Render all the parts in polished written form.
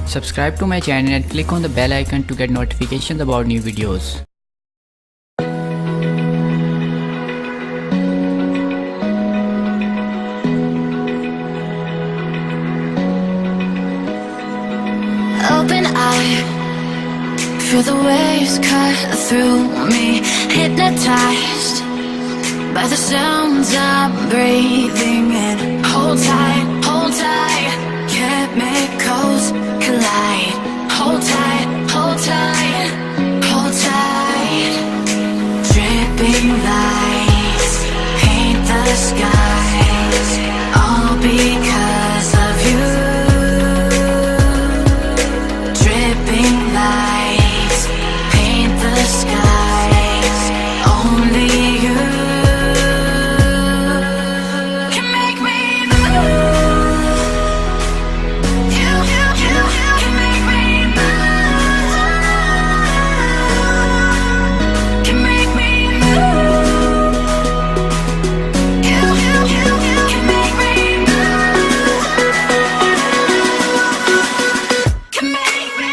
Subscribe to my channel and click on the bell icon to get notifications about new videos. Open eye, feel the waves cut through me, hypnotized by the sounds I'm breathing in. Hold tight, chemicals collide. Hold tight, hold tight, hold tight. Dripping lights paint the skies, all because of you. Dripping lights paint the skies, only you can make me move. You can make me move. Can make me move. You can make me move. Can make me.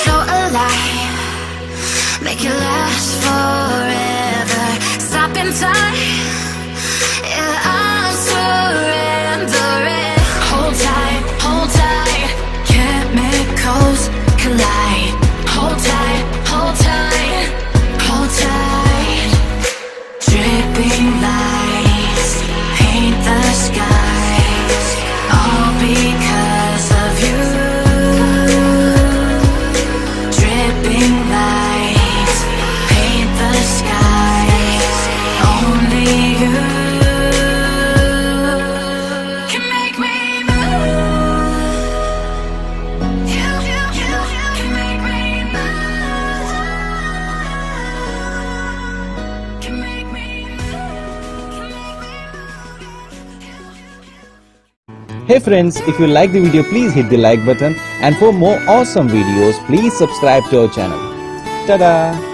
So alive, make it last forever. Stop in time, yeah, I'm surrendering. Hold tight, chemicals collide. Hold tight, hold tight, hold tight. Dripping lights paint the skies, all because of you. Dripping lights paint the skies, only you can make me move. You can make me move. Can make me move. Hey friends, if you like the video, please hit the like button, and for more awesome videos, please subscribe to our channel. Ta-da!